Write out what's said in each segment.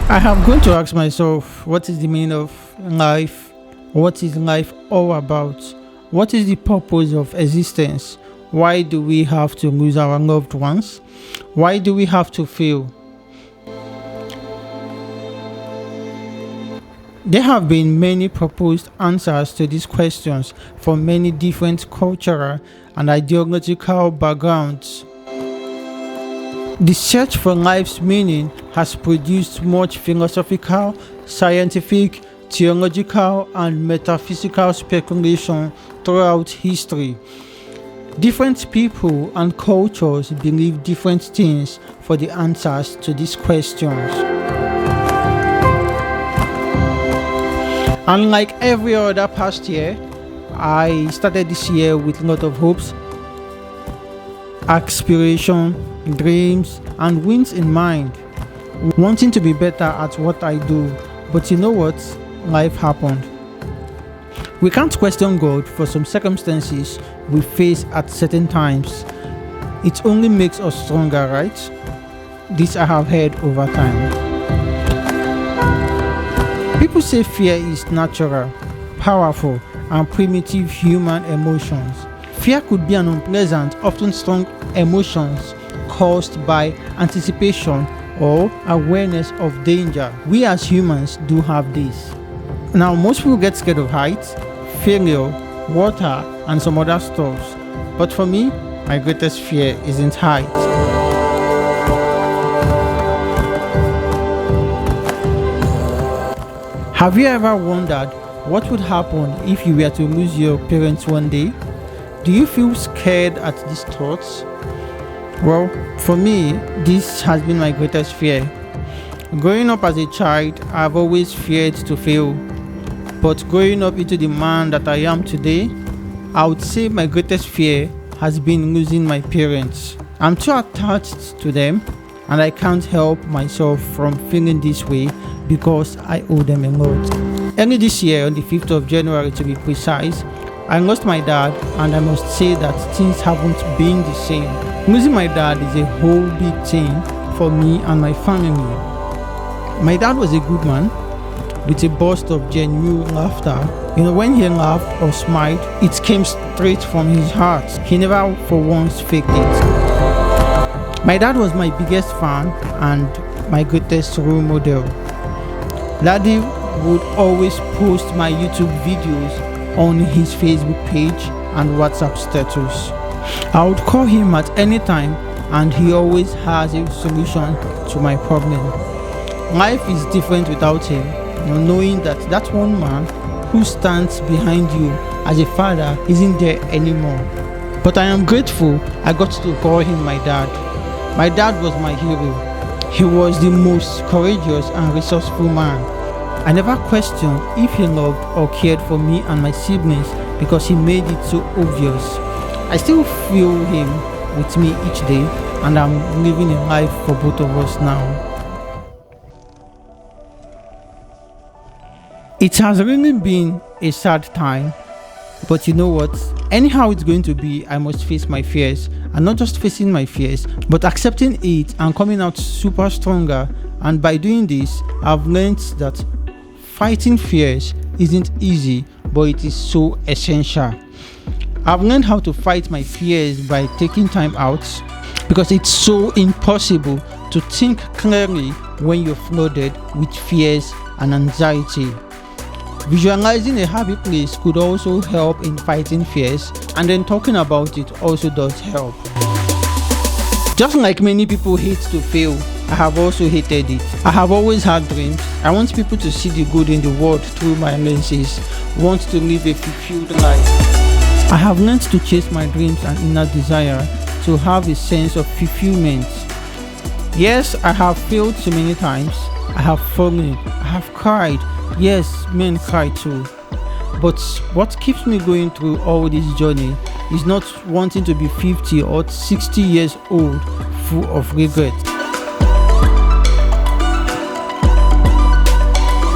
I have going to ask myself, what is the meaning of life? What is life all about? What is the purpose of existence? Why do we have to lose our loved ones? Why do we have to fail? There have been many proposed answers to these questions from many different cultural and ideological backgrounds. The search for life's meaning has produced much philosophical, scientific, theological, and metaphysical speculation throughout history. Different people and cultures believe different things for the answers to these questions. Unlike every other past year, I started this year with a lot of hopes, aspiration, dreams, and wins in mind, wanting to be better at what I do. But you know what? Life happened. We can't question God for some circumstances we face at certain times. It only makes us stronger, right? This I have heard over time. People say fear is natural, powerful, and primitive human emotions. Fear could be an unpleasant, often strong emotions caused by anticipation or awareness of danger. We as humans do have this. Now, most people get scared of heights, failure, water, and some other stuffs. But for me, my greatest fear isn't heights. Have you ever wondered what would happen if you were to lose your parents one day? Do you feel scared at these thoughts? Well, for me, this has been my greatest fear. Growing up as a child, I've always feared to fail. But growing up into the man that I am today, I would say my greatest fear has been losing my parents. I'm too attached to them, and I can't help myself from feeling this way because I owe them a lot. Early this year, on the 5th of January to be precise, I lost my dad, and I must say that things haven't been the same. Losing my dad is a whole big thing for me and my family. My dad was a good man with a burst of genuine laughter. When he laughed or smiled, it came straight from his heart. He never for once faked it. My dad was my biggest fan and my greatest role model. Daddy would always post my YouTube videos on his Facebook page and WhatsApp status. I would call him at any time and he always has a solution to my problem. Life is different without him, knowing that one man who stands behind you as a father isn't there anymore. But I am grateful I got to call him my dad. My dad was my hero. He was the most courageous and resourceful man. I never questioned if he loved or cared for me and my siblings because he made it so obvious. I still feel him with me each day, and I'm living a life for both of us now. It has really been a sad time, but you know what? Anyhow it's going to be, I must face my fears, and not just facing my fears, but accepting it and coming out super stronger. And by doing this, I've learned that fighting fears isn't easy, but it is so essential. I've learned how to fight my fears by taking time out, because it's so impossible to think clearly when you're flooded with fears and anxiety. Visualizing a happy place could also help in fighting fears, and then talking about it also does help. Just like many people hate to fail, I have also hated it. I have always had dreams. I want people to see the good in the world through my lenses, want to live a fulfilled life. I have learned to chase my dreams and inner desire to have a sense of fulfillment. Yes, I have failed so many times. I have fallen. I have cried. Yes, men cry too. But what keeps me going through all this journey is not wanting to be 50 or 60 years old full of regret.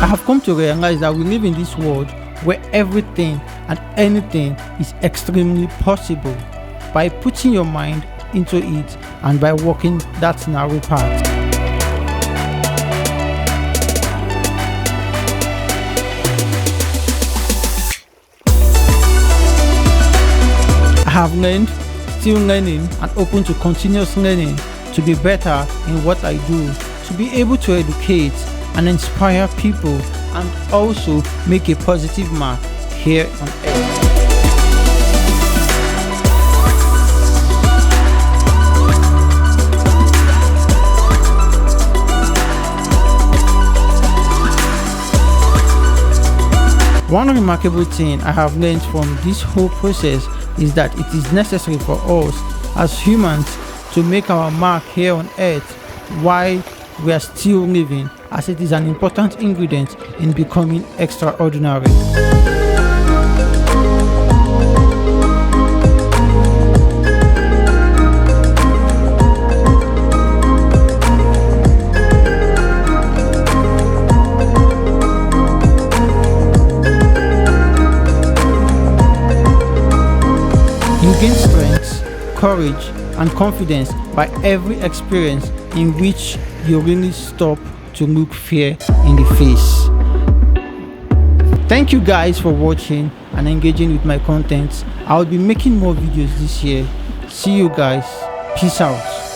I have come to realize that we live in this world where everything and anything is extremely possible by putting your mind into it and by walking that narrow path. have learned, still learning, and open to continuous learning to be better in what I do, to be able to educate and inspire people, and also make a positive mark here on earth. One remarkable thing I have learned from this whole process is that it is necessary for us as humans to make our mark here on earth while we are still living, as it is an important ingredient in becoming extraordinary. You gain strength, courage, and confidence by every experience in which you really stop to look fear in the face. Thank you guys for watching and engaging with my content. I will be making more videos this year. See you guys. Peace out.